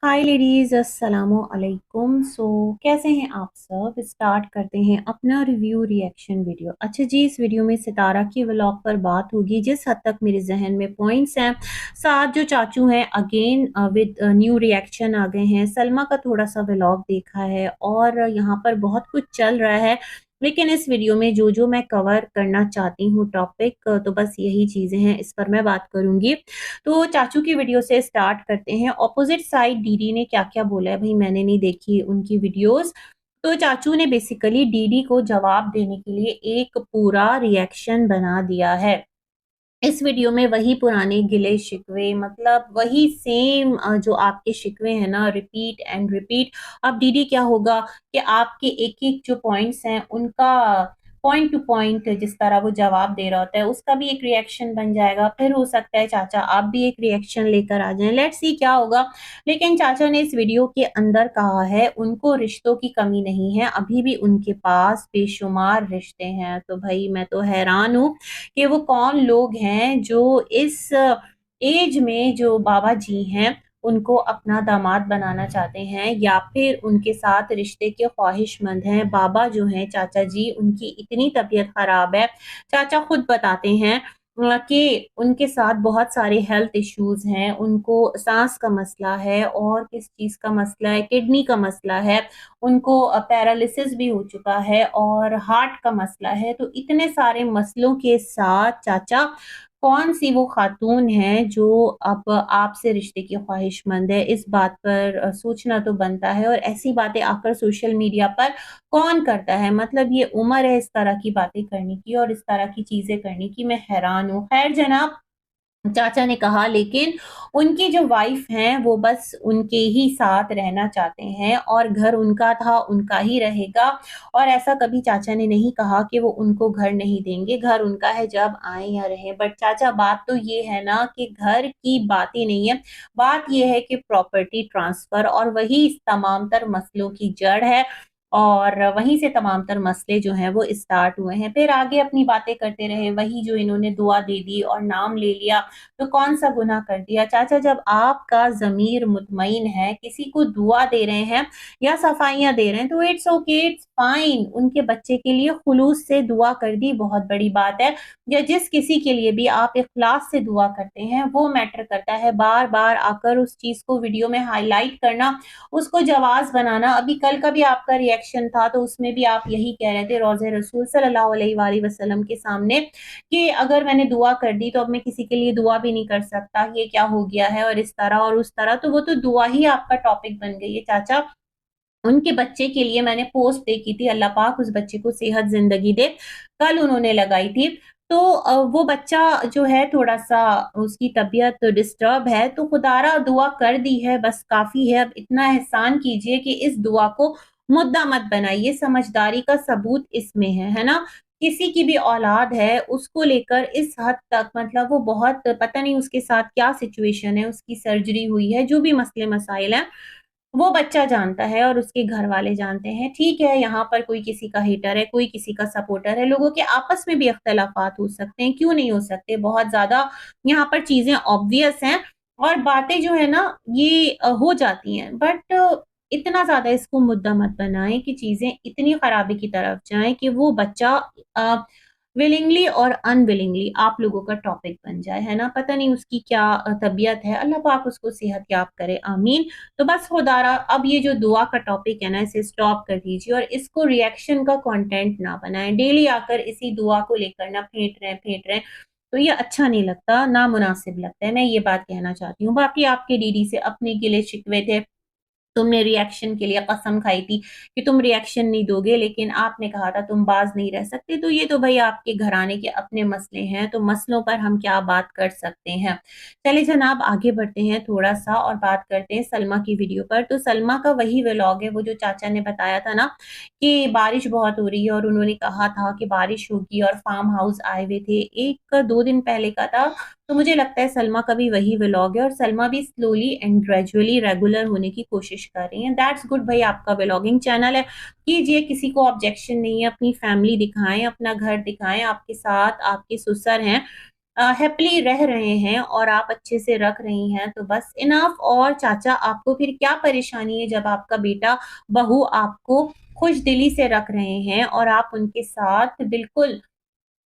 हाय ladies, अस्सलामु अलैकुम। कैसे हैं आप सब। स्टार्ट करते हैं अपना रिव्यू रिएक्शन वीडियो। अच्छा जी, इस वीडियो में सितारा की व्लॉग पर बात होगी। जिस हद तक मेरे जहन में पॉइंट्स हैं, साथ जो चाचू हैं अगेन विद न्यू रिएक्शन आ गए हैं। सलमा का थोड़ा सा व्लॉग देखा है और यहाँ पर बहुत कुछ चल रहा है, लेकिन इस वीडियो में जो जो मैं कवर करना चाहती हूँ टॉपिक, तो बस यही चीज़ें हैं, इस पर मैं बात करूँगी। तो चाचू की वीडियो से स्टार्ट करते हैं। ऑपोजिट साइड डीडी ने क्या-क्या बोला है, भई मैंने नहीं देखी उनकी वीडियोज़। तो चाचू ने बेसिकली डीडी को जवाब देने के लिए एक पूरा रिएक्शन बना दिया है। इस वीडियो में वही पुराने गिले-शिकवे, मतलब वही सेम जो आपके शिकवे हैं ना, रिपीट एंड रिपीट। अब डीडी क्या होगा कि आपके एक-एक जो पॉइंट्स हैं उनका पॉइंट टू पॉइंट जिस तरह वो जवाब दे रहा होता है, उसका भी एक रिएक्शन बन जाएगा। फिर हो सकता है चाचा आप भी एक रिएक्शन लेकर आ जाएँ, लेट्स सी क्या होगा। लेकिन चाचा ने इस वीडियो के अंदर कहा है उनको रिश्तों की कमी नहीं है, अभी भी उनके पास बेशुमार रिश्ते हैं। तो भई मैं तो हैरान हूँ कि वो कौन लोग हैं जो इस एज में जो बाबा जी हैं उनको अपना दामाद बनाना चाहते हैं, या फिर उनके साथ रिश्ते के ख्वाहिशमंद हैं। बाबा जो हैं चाचा जी, उनकी इतनी तबीयत खराब है, चाचा खुद बताते हैं कि उनके साथ बहुत सारे हेल्थ इश्यूज हैं। उनको सांस का मसला है और किस चीज़ का मसला है, किडनी का मसला है, उनको पैरालिसिस भी हो चुका है और हार्ट का मसला है। तो इतने सारे मसलों के साथ चाचा कौन-सी वो खातून है जो अब आपसे रिश्ते की ख्वाहिशमंद है, इस बात पर सोचना तो बनता है। और ऐसी बातें आकर सोशल मीडिया पर कौन करता है? मतलब ये उम्र है इस तरह की बातें करने की और इस तरह की चीज़ें करने की, मैं हैरान हूँ। खैर जनाब, चाचा ने कहा, लेकिन उनकी जो वाइफ हैं वो बस उनके ही साथ रहना चाहते हैं और घर उनका था, उनका ही रहेगा। और ऐसा कभी चाचा ने नहीं कहा कि वो उनको घर नहीं देंगे, घर उनका है, जब आएँ या रहें। बट चाचा, बात तो ये है ना कि घर की बात ही नहीं है, बात ये है कि प्रॉपर्टी ट्रांसफ़र, और वही इस तमाम तर मसलों की जड़ है और वहीं से तमाम तर मसले जो हैं वो स्टार्ट हुए हैं। फिर आगे अपनी बातें करते रहे, वही जो इन्होंने दुआ दे दी और नाम ले लिया, तो कौन-सा गुनाह कर दिया? चाचा, जब आपका ज़मीर मुतमईन है, किसी को दुआ दे रहे हैं या सफाइयाँ दे रहे हैं, तो इट्स ओके, इट्स फाइन। उनके बच्चे के लिए खुलूस से दुआ कर दी, बहुत बड़ी बात है। या जिस किसी के लिए भी आप इखलास से दुआ करते हैं, वो मैटर करता है। बार-बार आकर उस चीज़ को वीडियो में हाइलाइट करना, उसको जवाज़ बनाना। अभी कल का भी आपका रिएक्शन था, तो उसमें भी आप यही कह रहे थे रोज़े रसूल सल्लल्लाहु अलैहि वसल्लम के सामने कि अगर मैंने दुआ कर दी तो अब मैं किसी के लिए दुआ भी नहीं कर सकता, ये क्या हो गया है, और इस तरह और उस तरह। तो वो तो दुआ ही आपका टॉपिक बन गई है चाचा। उनके बच्चे के लिए मैंने पोस्ट देखी थी, अल्लाह पाक उस बच्चे को सेहत ज़िंदगी दे, कल उन्होंने लगाई थी। तो वो बच्चा जो है थोड़ा-सा, उसकी तबीयत डिस्टर्ब है, तो खुदारा दुआ कर दी है, बस काफ़ी है। अब इतना एहसान कीजिए कि इस दुआ को मुद्दा मत बनाइए, समझदारी का सबूत इसमें है ना? किसी की भी औलाद है, उसको लेकर इस हद तक, मतलब वो बहुत, पता नहीं उसके साथ क्या सिचुएशन है, उसकी सर्जरी हुई है, जो भी मसले-मसाइल हैं, वो बच्चा जानता है और उसके घरवाले जानते हैं। ठीक है, यहाँ पर कोई किसी का हेटर है, कोई किसी का सपोर्टर है, लोगों के आपस में भी इख्तिलाफ़ात हो सकते हैं, क्यों नहीं हो सकते? बहुत ज़्यादा यहाँ पर चीज़ें ऑब्वियस हैं और बातें जो है ना ये हो जाती हैं। बट इतना ज़्यादा इसको मुद्दा मत बनाएँ कि चीज़ें इतनी खराबी की तरफ जाएँ कि वो बच्चा अ, विलिंगली और अनविलिंगली आप लोगों का टॉपिक बन जाए, है ना? पता नहीं उसकी क्या तबीयत है, अल्लाह पाक उसको सेहतयाब करे, आमीन। तो बस खुदारा, अब ये जो दुआ का टॉपिक है ना, इसे स्टॉप कर दीजिए और इसको रिएक्शन का कंटेंट ना बनाएँ। डेली आकर इसी दुआ को लेकर ना फेंट रहे हैं, तो ये अच्छा नहीं लगता, नामुनासिब लगता है। मैं ये बात कहना चाहती हूँ। बाकी आपके डीडी से अपने गिले-शिकवे थे, तुमने रिएक्शन के लिए कसम खाई थी कि तुम रिएक्शन नहीं दोगे, लेकिन आपने कहा था तुम बाज़ नहीं रह सकते। तो ये तो भई आपके घराने के अपने मसले हैं, तो मसलों पर हम क्या बात कर सकते हैं। चलिए जनाब, आगे बढ़ते हैं थोड़ा-सा और बात करते हैं सलमा की वीडियो पर। तो सलमा का वही व्लॉग है, वो जो चाचा ने बताया था ना कि बारिश बहुत हो रही है और उन्होंने कहा था कि बारिश होगी और फार्म हाउस आए हुए थे। 1-2 दिन पहले का था। तो मुझे लगता है सलमा का भी वही व्लॉग है और सलमा भी स्लोली एंड ग्रेजुअली रेगुलर होने की कोशिश कर रही हैं। दैट्स गुड भाई, आपका व्लॉगिंग चैनल है, कीजिए, किसी को ऑब्जेक्शन नहीं है। अपनी फैमिली दिखाएँ, अपना घर दिखाएँ, आपके साथ आपके ससुर हैं, हैप्पीली रह रहे हैं और आप अच्छे से रख रही हैं तो बस इनफ। और चाचा आपको फिर क्या परेशानी है जब आपका बेटा बहू आपको खुश दिली से रख रहे हैं और आप उनके साथ बिल्कुल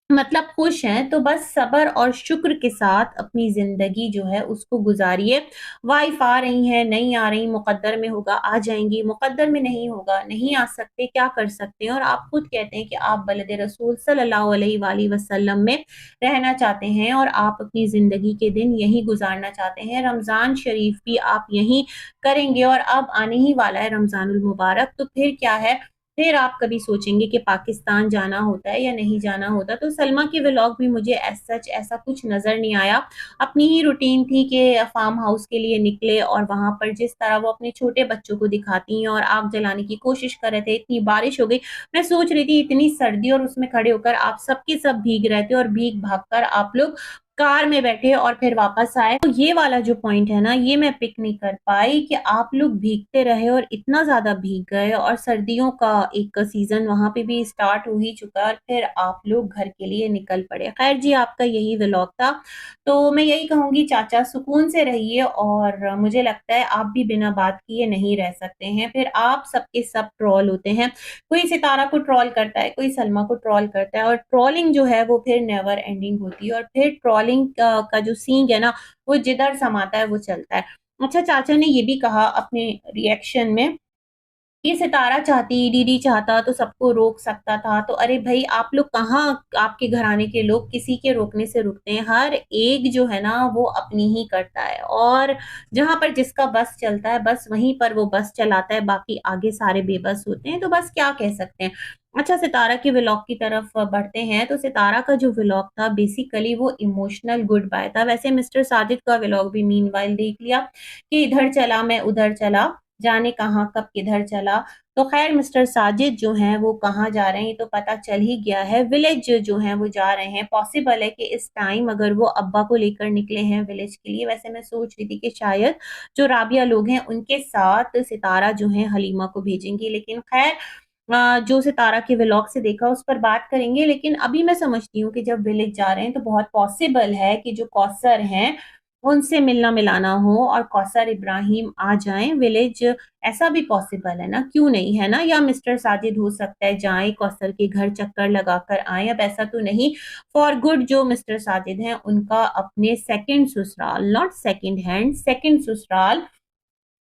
मतलब खुश हैं, तो बस सब्र और शुक्र के साथ अपनी ज़िंदगी जो है उसको गुज़ारिए। वाइफ़ आ रही हैं, नहीं आ रही, मुक़द्दर में होगा आ जाएँगी, मुक़द्दर में नहीं होगा, नहीं आ सकते, क्या कर सकते हैं? और आप खुद कहते हैं कि आप बलद रसूल सल्लल्लाहु अलैहि वालि वसल्लम में रहना चाहते हैं और आप अपनी ज़िंदगी के दिन यहीं गुज़ारना चाहते हैं। रमज़ान शरीफ भी आप यहीं करेंगे और अब आने ही वाला है रमज़ानुल मुबारक, तो फिर क्या है, फिर आप कभी सोचेंगे कि पाकिस्तान जाना होता है या नहीं जाना होता। तो सलमा के व्लॉग में मुझे एज़ सच ऐसा कुछ नज़र नहीं आया। अपनी ही रूटीन थी कि फार्म हाउस के लिए निकले और वहाँ पर जिस तरह वो अपने छोटे बच्चों को दिखाती हैं और आग जलाने की कोशिश कर रहे थे, इतनी बारिश हो गई। मैं सोच रही थी इतनी सर्दी और उसमें खड़े होकर आप सब के सब भीग रहे थे और भीग-भाग कर आप लोग कार में बैठे और फिर वापस आए। तो ये वाला जो पॉइंट है ना, ये मैं पिक नहीं कर पाई कि आप लोग भीगते रहे और इतना ज़्यादा भीग गए और सर्दियों का एक सीज़न वहाँ पे भी स्टार्ट हो ही चुका है और फिर आप लोग घर के लिए निकल पड़े। खैर जी, आपका यही व्लॉग था। तो मैं यही कहूँगी चाचा सुकून से रहिए और मुझे लगता है आप भी बिना बात किए नहीं रह सकते हैं। फिर आप सब के सब ट्रोल होते हैं। कोई सितारा को ट्रोल करता है, कोई सलमा को ट्रोल करता है और ट्रोलिंग जो है वो फिर नेवर एंडिंग होती है और फिर ट्रोलिंग का जो सीन है ना, वो जिधर समाता है वो चलता है। अच्छा, चाचा ने ये भी कहा अपने रिएक्शन में कि सितारा चाहती, डीडी चाहता तो सबको रोक सकता था। तो अरे भई, आप लोग कहाँ, आपके घराने के लोग किसी के रोकने से रुकते हैं। हर एक जो है ना वो अपनी ही करता है और जहाँ पर जिसका बस चलता है बस वहीं पर वो बस चलाता है, बाकी आगे सारे बेबस होते हैं। तो बस क्या कह सकते हैं। अच्छा, सितारा के व्लॉग की तरफ बढ़ते हैं। तो सितारा का जो व्लॉग था बेसिकली वो इमोशनल गुड बाय था। वैसे मिस्टर साजिद का व्लॉग भी मीनवाइल देख लिया कि इधर चला मैं उधर चला, जाने कहाँ कब किधर चला। तो ख़ैर मिस्टर साजिद जो हैं वो कहाँ जा रहे हैं ये तो पता चल ही गया है। विलेज जो हैं वो जा रहे हैं। पॉसिबल है कि इस टाइम अगर वो अब्बा को लेकर निकले हैं विलेज के लिए। वैसे मैं सोच रही थी कि शायद जो राबिया लोग हैं उनके साथ सितारा जो हैं हलीमा को भेजेंगी। लेकिन ख़ैर जो सितारा के व्लॉग से देखा उस पर बात करेंगे। लेकिन अभी मैं समझती हूँ कि जब विलेज जा रहे हैं तो बहुत पॉसिबल है कि जो कौसर हैं उनसे मिलना-मिलाना हो और कौसर इब्राहिम आ जाएँ विलेज। ऐसा भी पॉसिबल है ना, क्यों नहीं, है ना? या मिस्टर साजिद हो सकता है जाएँ कौसर के घर चक्कर लगाकर आएँ। अब ऐसा तो नहीं, फॉर गुड जो मिस्टर साजिद हैं उनका अपने सेकंड ससुराल, नॉट सेकंड हैंड, सेकंड ससुराल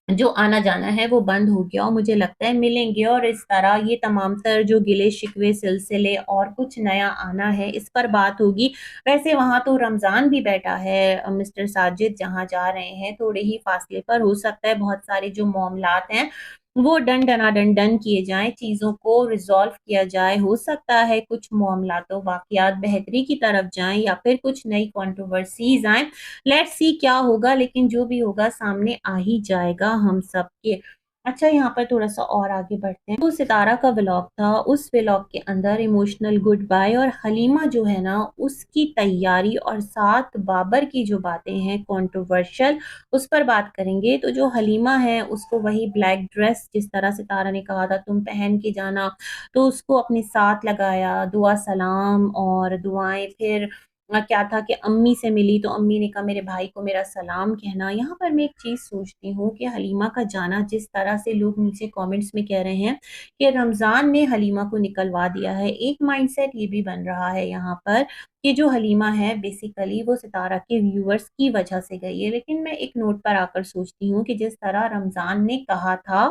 जो आना-जाना है वो बंद हो गया और मुझे लगता है मिलेंगे और इस तरह ये तमाम तर जो गिले-शिकवे सिलसिले और कुछ नया आना है इस पर बात होगी। वैसे वहाँ तो रमज़ान भी बैठा है, मिस्टर साजिद जहाँ जा रहे हैं थोड़े ही फ़ासले पर। हो सकता है बहुत सारे जो मामलात हैं वो डन-डनाडन डन किए जाएँ, चीज़ों को रिज़ॉल्व किया जाए। हो सकता है कुछ मामलातों वाक़यात बेहतरी की तरफ जाएँ या फिर कुछ नई कंट्रोवर्सीज़ आएँ। लेट्स सी क्या होगा, लेकिन जो भी होगा सामने आ ही जाएगा हम सबके। अच्छा, यहाँ पर थोड़ा-सा और आगे बढ़ते हैं। तो सितारा का व्लॉग था, उस व्लॉग के अंदर इमोशनल गुड बाय और हलीमा जो है ना उसकी तैयारी और साथ बाबर की जो बातें हैं कंट्रोवर्शियल, उस पर बात करेंगे। तो जो हलीमा है उसको वही ब्लैक ड्रेस जिस तरह सितारा ने कहा था तुम पहन के जाना, तो उसको अपने साथ लगाया, दुआ सलाम और दुआएँ। फिर क्या था कि अम्मी से मिली तो अम्मी ने कहा मेरे भाई को मेरा सलाम कहना। यहाँ पर मैं एक चीज़ सोचती हूँ कि हलीमा का जाना जिस तरह से लोग नीचे कमेंट्स में कह रहे हैं कि रमज़ान ने हलीमा को निकलवा दिया है। एक माइंडसेट ये भी बन रहा है यहाँ पर कि जो हलीमा है बेसिकली वो सितारा के व्यूअर्स की वजह से गई है। लेकिन मैं एक नोट पर आकर सोचती हूँ कि जिस तरह रमज़ान ने कहा था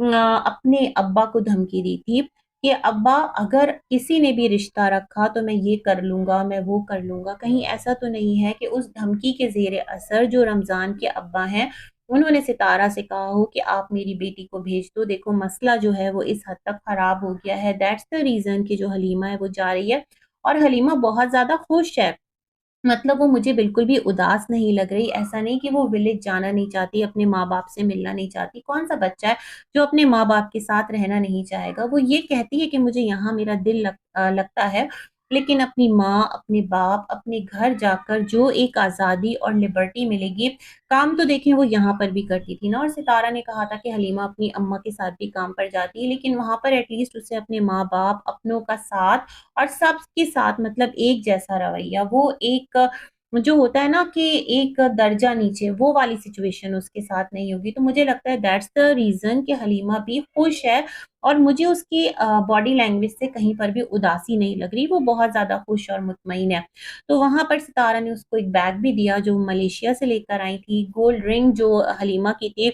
अपने अब्बा को धमकी दी थी कि अब्बा अगर किसी ने भी रिश्ता रखा तो मैं ये कर लूँगा, मैं वो कर लूँगा। कहीं ऐसा तो नहीं है कि उस धमकी के ज़ेरे असर जो रमज़ान के अब्बा हैं, उन्होंने सितारा से कहा हो कि आप मेरी बेटी को भेज दो, देखो मसला जो है वो इस हद तक ख़राब हो गया है। दैट्स द रीज़न कि जो हलीमा है वो जा रही है और हलीमा बहुत ज़्यादा खुश है। मतलब वो मुझे बिल्कुल भी उदास नहीं लग रही। ऐसा नहीं कि वो विलेज जाना नहीं चाहती, अपने माँ-बाप से मिलना नहीं चाहती। कौन-सा बच्चा है जो अपने माँ-बाप के साथ रहना नहीं चाहेगा? वो ये कहती है कि मुझे यहाँ मेरा दिल लगता है, लेकिन अपनी माँ, अपने बाप, अपने घर जाकर जो एक आज़ादी और लिबर्टी मिलेगी, काम तो देखें वो यहाँ पर भी करती थी ना। और सितारा ने कहा था कि हलीमा अपनी अम्मा के साथ भी काम पर जाती है, लेकिन वहाँ पर एटलीस्ट उसे अपने माँ-बाप, अपनों का साथ और सबके साथ मतलब एक जैसा रवैया, वो एक जो होता है ना कि एक दर्जा नीचे, वो वाली सिचुएशन उसके साथ नहीं होगी। तो मुझे लगता है दैट्स द रीज़न कि हलीमा भी खुश है और मुझे उसकी बॉडी लैंग्वेज से कहीं पर भी उदासी नहीं लग रही, वो बहुत ज़्यादा खुश और मुतमईन है। तो वहाँ पर सितारा ने उसको एक बैग भी दिया जो मलेशिया से लेकर आई थी, गोल्ड रिंग जो हलीमा की थी,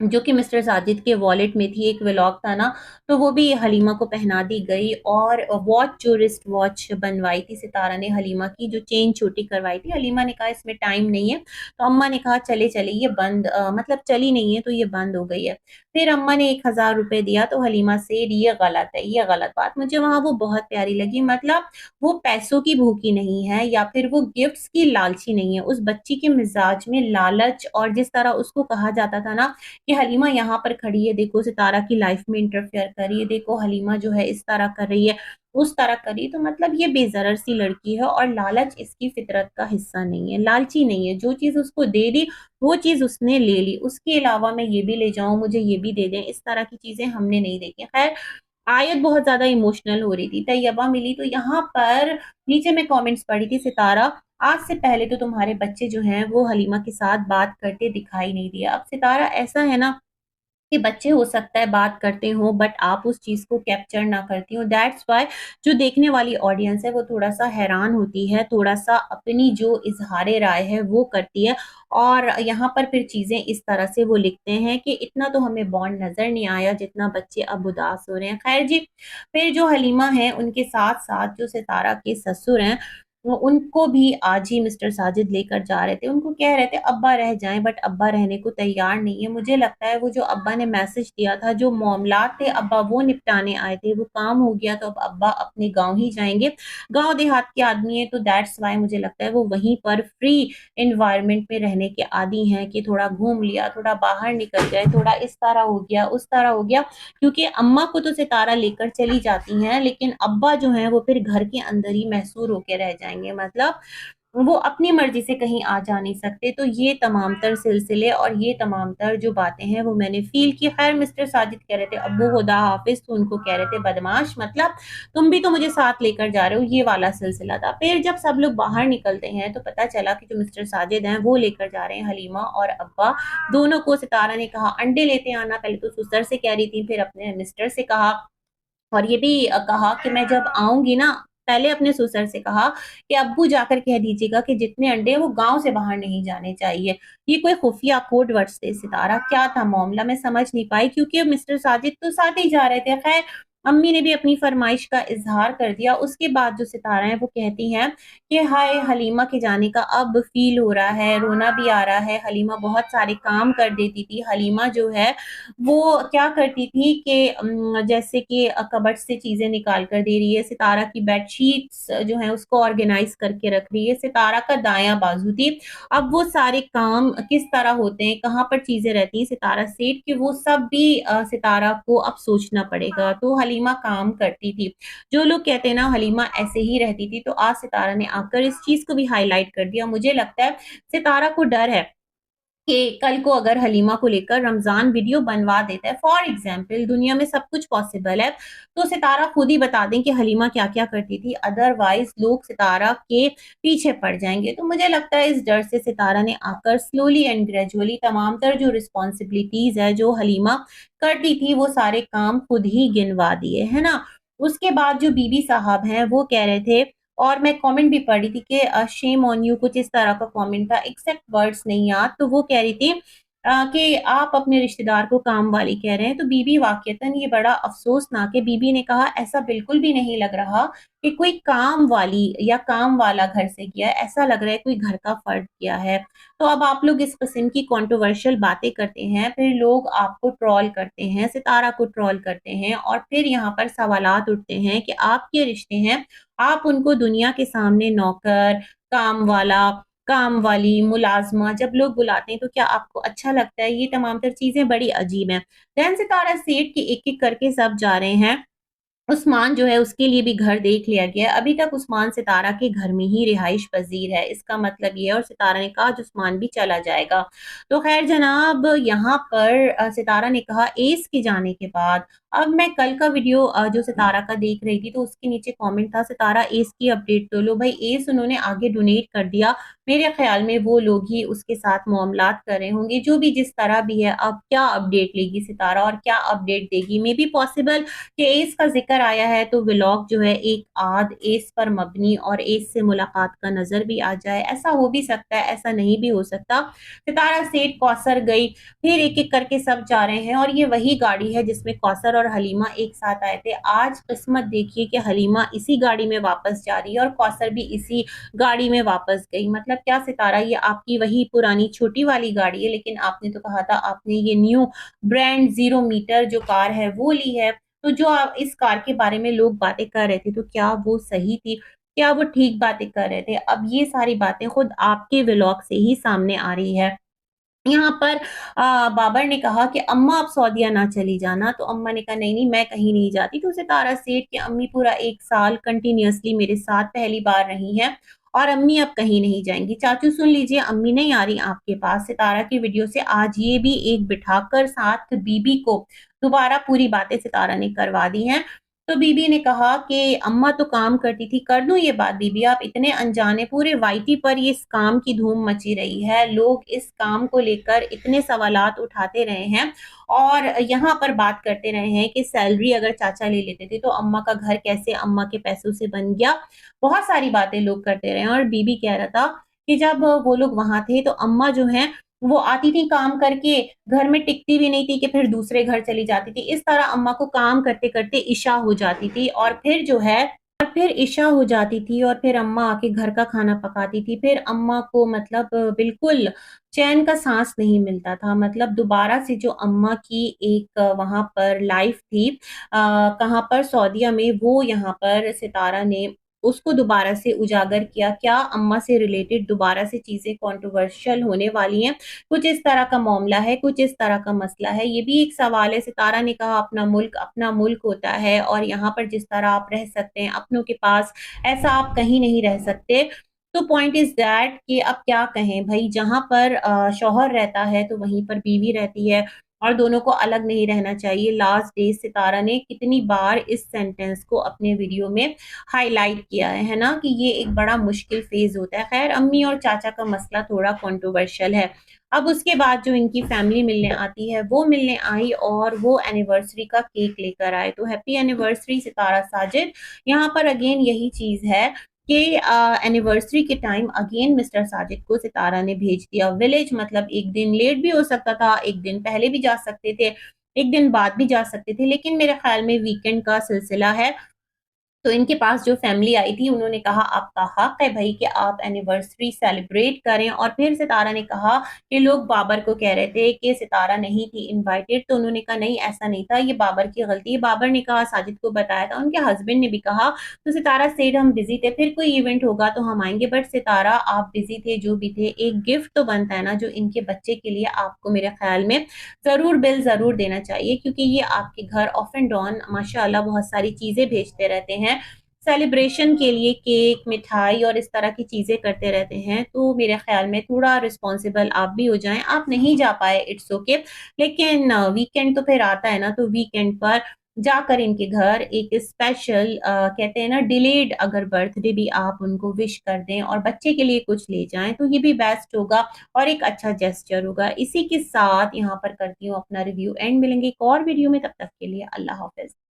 जो कि मिस्टर साजिद के वॉलेट में थी, एक व्लॉग था ना, तो वो भी हलीमा को पहना दी गई। और वॉच जो रिस्ट वॉच बनवाई थी सितारा ने हलीमा की, जो चेन छोटी करवाई थी, हलीमा ने कहा इसमें टाइम नहीं है, तो अम्मा ने कहा चले, चले ये बंद मतलब चली नहीं है तो ये बंद हो गई है। फिर अम्मा ने 1000 रुपए दिया तो हलीमा सेड ये गलत है, ये गलत बात। मुझे वहाँ वो बहुत प्यारी लगी, मतलब वो पैसों की भूखी नहीं है या फिर वो गिफ्ट्स की लालची नहीं है। उस बच्ची के मिजाज में लालच, और जिस तरह उसको कहा जाता था ना कि हलीमा यहाँ पर खड़ी है, देखो सितारा की लाइफ में इंटरफेयर कर रही है, देखो हलीमा जो है इस तरह कर रही है, उस तरह कर रही है, तो मतलब ये बेज़रर सी लड़की है और लालच इसकी फितरत का हिस्सा नहीं है, लालची नहीं है। जो चीज़ उसको दे दी, वो चीज़ उसने ले ली। उसके अलावा मैं ये भी ले जाऊँ, मुझे ये भी दे दें, इस तरह की चीज़ें हमने नहीं देखी। खैर, आयत बहुत ज़्यादा इमोशनल हो रही थी, तैयबा मिली तो यहाँ पर नीचे मैं कमेंट्स पढ़ी थी, सितारा आज से पहले तो तुम्हारे बच्चे जो हैं वो हलीमा के साथ बात करते दिखाई नहीं दिए। अब सितारा ऐसा है ना कि बच्चे हो सकता है बात करते हों बट आप उस चीज़ को कैप्चर ना करती हो, दैट्स व्हाई जो देखने वाली ऑडियंस है वो थोड़ा-सा हैरान होती है, थोड़ा-सा अपनी जो इज़हारे राय है वो करती है। और यहाँ पर फिर चीज़ें इस तरह से वो लिखते हैं कि इतना तो हमें बॉन्ड नज़र नहीं आया जितना बच्चे अब उदास हो रहे हैं। खैर जी, फिर जो हलीमा हैं उनके साथ-साथ जो सितारा के ससुर हैं, वो उनको भी आज ही मिस्टर साजिद लेकर जा रहे थे। उनको कह रहे थे अब्बा रह जाएँ, बट अब्बा रहने को तैयार नहीं है। मुझे लगता है वो जो अब्बा ने मैसेज दिया था, जो मामलात थे अब्बा वो निपटाने आए थे, वो काम हो गया तो अब अब्बा अपने गाँव ही जाएँगे। गाँव देहात के आदमी हैं तो दैट्स व्हाई मुझे लगता है वो वहीं पर फ्री एनवायरनमेंट में रहने के आदी हैं कि थोड़ा घूम लिया, थोड़ा बाहर निकल गए, थोड़ा इस तरह हो गया, उस तरह हो गया। क्योंकि अम्मा को तो सितारा लेकर चली जाती हैं, लेकिन अब्बा जो हैं वो फिर घर के अंदर ही महसूर होके रह जाएँगे। मतलब वो अपनी मर्ज़ी से कहीं आ जा नहीं सकते। तो ये तमाम तर सिलसिले और ये तमाम तर जो बातें हैं वो मैंने फ़ील की। ख़ैर मिस्टर साजिद कह रहे थे अब्बू खुदा हाफ़िज़, तो उनको कह रहे थे बदमाश, मतलब तुम भी तो मुझे साथ लेकर जा रहे हो, ये वाला सिलसिला था। फिर जब सब लोग बाहर निकलते हैं तो पता चला कि जो मिस्टर साजिद हैं वो लेकर जा रहे हैं हलीमा और अब्बा दोनों को। सितारा ने कहा अंडे लेते आना, पहले तो सुसर से कह रही थी, फिर अपने मिस्टर से कहा। और ये भी कहा कि मैं जब आऊँगी ना, पहले अपने ससुर से कहा कि अब्बू जाकर कह दीजिएगा कि जितने अंडे हैं वो गाँव से बाहर नहीं जाने चाहिए। ये कोई खुफिया कोड वर्ड्स थे सितारा, क्या था मामला मैं समझ नहीं पाई, क्योंकि मिस्टर साजिद तो साथ ही जा रहे थे। खैर, अम्मी ने भी अपनी फ़रमाइश का इज़हार कर दिया। उसके बाद जो सितारा हैं वो कहती हैं कि हाय हलीमा के जाने का अब फ़ील हो रहा है, रोना भी आ रहा है। हलीमा बहुत सारे काम कर देती थी। हलीमा जो है वो क्या करती थी कि जैसे कि कबर्ड से चीज़ें निकाल कर दे रही है, सितारा की बेडशीट्स जो हैं उसको ऑर्गेनाइज़ करके रख रही है, सितारा का दायाँ बाजू थी। अब वो सारे काम किस तरह होते हैं, कहाँ पर चीज़ें रहती हैं सितारा सेठ कि वो सब भी सितारा को अब सोचना पड़ेगा, तो हलीमा काम करती थी। जो लोग कहते हैं ना हलीमा ऐसे ही रहती थी, तो आज सितारा ने आकर इस चीज़ को भी हाइलाइट कर दिया। मुझे लगता है सितारा को डर है कि कल को अगर हलीमा को लेकर रमज़ान वीडियो बनवा देता है, फॉर एग्ज़ाम्पल दुनिया में सब कुछ पॉसिबल है, तो सितारा खुद ही बता दें कि हलीमा क्या-क्या करती थी, अदरवाइज़ लोग सितारा के पीछे पड़ जाएँगे। तो मुझे लगता है इस डर से सितारा ने आकर स्लोली एंड ग्रेजुअली तमाम तर जो रिस्पॉन्सिबिलिटीज़ है, जो हलीमा करती थी, वो सारे काम खुद ही गिनवा दिए, है ना? उसके बाद जो बीबी साहब हैं, वो कह रहे थे और मैं कमेंट भी पढ़ी थी कि शेम ऑन यू, कुछ इस तरह का कमेंट था, एग्ज़ैक्ट वर्ड्स नहीं याद। तो वो कह रही थी कि आप अपने रिश्तेदार को काम वाली कह रहे हैं। तो बीबी वाक़ईतन ये बड़ा अफ़सोसनाक है। बीबी ने कहा ऐसा बिल्कुल भी नहीं लग रहा कि कोई काम वाली या काम वाला घर से किया है, ऐसा लग रहा है कोई घर का फ़र्द किया है। तो अब आप लोग इस किस्म की कंट्रोवर्शियल बातें करते हैं, फिर लोग आपको ट्रोल करते हैं, सितारा को ट्रोल करते हैं और फिर यहाँ पर सवालात उठते हैं कि आपके रिश्ते हैं, आप उनको दुनिया के सामने नौकर, काम वाला, काम वाली, मुलाज़मा जब लोग बुलाते हैं तो क्या आपको अच्छा लगता है? ये तमाम तर चीज़ें बड़ी अजीब हैं। दैन सितारा सेठ के एक-एक करके सब जा रहे हैं। उस्मान जो है उसके लिए भी घर देख लिया गया है। अभी तक उस्मान सितारा के घर में ही रिहाइश पज़ीर है, इसका मतलब ये है, और सितारा ने कहा आज उस्मान भी चला जाएगा। तो ख़ैर जनाब, यहाँ पर सितारा ने कहा एस के जाने के बाद, अब मैं कल का वीडियो जो सितारा का देख रही थी तो उसके नीचे कमेंट था सितारा एस की अपडेट तो लो। भाई एस उन्होंने आगे डोनेट कर दिया, मेरे ख़्याल में वो लोग ही उसके साथ मामलात कर रहे होंगे। जो भी जिस तरह भी है, अब क्या अपडेट लेगी सितारा और क्या अपडेट देगी? मे बी पॉसिबल कि एस का ज़िक्र आया है तो व्लॉग जो है एक आध एस पर मबनी और एस से मुलाकात का नज़र भी आ जाए, ऐसा हो भी सकता है, ऐसा नहीं भी हो सकता। सितारा सेठ कौसर गई, फिर एक-एक करके सब जा रहे हैं और ये वही गाड़ी है जिसमें कौसर और हलीमा एक साथ आए थे। आज किस्मत देखिए कि हलीमा इसी गाड़ी में वापस जा रही है और कौसर भी इसी गाड़ी में वापस गई। मतलब क्या सितारा, ये आपकी वही पुरानी छोटी वाली गाड़ी है, लेकिन आपने तो कहा था आपने ये न्यू ब्रांड 0 मीटर जो कार है वो ली है। तो जो आप इस कार के बारे में लोग बातें कर रहे थे, तो क्या वो सही थी? क्या वो ठीक बातें कर रहे थे? अब ये सारी बातें खुद आपके व्लॉग से ही सामने आ रही है। यहाँ पर बाबर ने कहा कि अम्मा अब सऊदीया ना चली जाना, तो अम्मा ने कहा नहीं-नहीं मैं कहीं नहीं जाती। तो सितारा सेठ की अम्मी पूरा 1 साल कंटिन्यूअसली मेरे साथ पहली बार रही हैं और अम्मी अब कहीं नहीं जाएँगी। चाचू सुन लीजिए, अम्मी नहीं आ रही आपके पास। सितारा की वीडियो से आज ये भी एक बिठाकर साथ बीबी को दोबारा पूरी बातें सितारा ने करवा दी हैं। तो बीबी ने कहा कि अम्मा तो काम करती थी, कर दूँ ये बात बीबी? आप इतने अनजाने, पूरे वाईटी पर ये इस काम की धूम मची रही है। लोग इस काम को लेकर इतने सवालात उठाते रहे हैं और यहाँ पर बात करते रहे हैं कि सैलरी अगर चाचा ले लेते थे तो अम्मा का घर कैसे अम्मा के पैसों से बन गया। बहुत सारी बातें लोग करते रहे हैं और बीबी कह रहा था कि जब वो लोग वहाँ थे तो अम्मा जो हैं वो आती थी काम करके, घर में टिकती भी नहीं थी कि फिर दूसरे घर चली जाती थी। इस तरह अम्मा को काम करते-करते इशा हो जाती थी और फिर जो है फिर इशा हो जाती थी और फिर अम्मा आके घर का खाना पकाती थी। फिर अम्मा को मतलब बिल्कुल चैन का साँस नहीं मिलता था। मतलब दोबारा से जो अम्मा की एक वहाँ पर लाइफ़ थी कहाँ पर सऊदीया में, वो यहाँ पर सितारा ने उसको दोबारा से उजागर किया। क्या अम्मा से रिलेटेड दोबारा से चीज़ें कंट्रोवर्शियल होने वाली हैं? कुछ इस तरह का मामला है, कुछ इस तरह का मसला है। ये भी एक सवाल है। सितारा ने कहा अपना मुल्क होता है और यहाँ पर जिस तरह आप रह सकते हैं अपनों के पास, ऐसा आप कहीं नहीं रह सकते। तो पॉइंट इज़ दैट कि अब क्या कहें भई, जहाँ पर शौहर रहता है तो वहीं पर बीवी रहती है और दोनों को अलग नहीं रहना चाहिए। लास्ट डेज़ सितारा ने कितनी बार इस सेंटेंस को अपने वीडियो में हाइलाइट किया है ना? कि ये एक बड़ा मुश्किल फ़ेज़ होता है। ख़ैर अम्मी और चाचा का मसला थोड़ा कंट्रोवर्शियल है। अब उसके बाद जो इनकी फैमिली मिलने आती है, वो मिलने आई और वो एनिवर्सरी का केक लेकर आए। तो हैप्पी एनिवर्सरी सितारा साजिद। यहाँ पर अगेन यही चीज़ है कि एनिवर्सरी के टाइम अगेन मिस्टर साजिद को सितारा ने भेज दिया विलेज। मतलब 1 दिन लेट भी हो सकता था, 1 दिन पहले भी जा सकते थे, 1 दिन बाद भी जा सकते थे, लेकिन मेरे ख़्याल में वीकेंड का सिलसिला है। तो इनके पास जो फैमिली आई थी उन्होंने कहा आपका हक है भई कि आप एनिवर्सरी सेलिब्रेट करें और फिर सितारा ने कहा कि लोग बाबर को कह रहे थे कि सितारा नहीं थी इनवाइटेड, तो उन्होंने कहा नहीं ऐसा नहीं था, ये बाबर की गलती है। बाबर ने कहा साजिद को बताया था, उनके हस्बैंड ने भी कहा तो सितारा सेड हम बिज़ी थे, फिर कोई इवेंट होगा तो हम आएँगे। बट सितारा आप बिज़ी थे, जो भी थे, एक गिफ्ट तो बनता है ना जो इनके बच्चे के लिए आपको मेरे ख़्याल में ज़रूर देना चाहिए, क्योंकि ये आपके घर ऑफ एंड ऑन माशाअल्लाह बहुत सारी चीज़ें भेजते रहते हैं। सेलिब्रेशन के लिए केक, मिठाई और इस तरह की चीज़ें करते रहते हैं, तो मेरे ख़्याल में थोड़ा रिस्पॉन्सिबल आप भी हो जाएँ। आप नहीं जा पाए, इट्स ओके, लेकिन वीकेंड तो फिर आता है ना, तो वीकेंड पर जाकर इनके घर एक स्पेशल कहते हैं ना डिलेड अगर बर्थडे भी आप उनको विश कर दें और बच्चे के लिए कुछ ले जाएँ, तो ये भी बेस्ट होगा और एक अच्छा जेस्चर होगा। इसी के साथ यहाँ पर करती हूँ अपना रिव्यू एंड। मिलेंगे एक और वीडियो में, तब तक के लिए अल्लाह हाफ़िज़।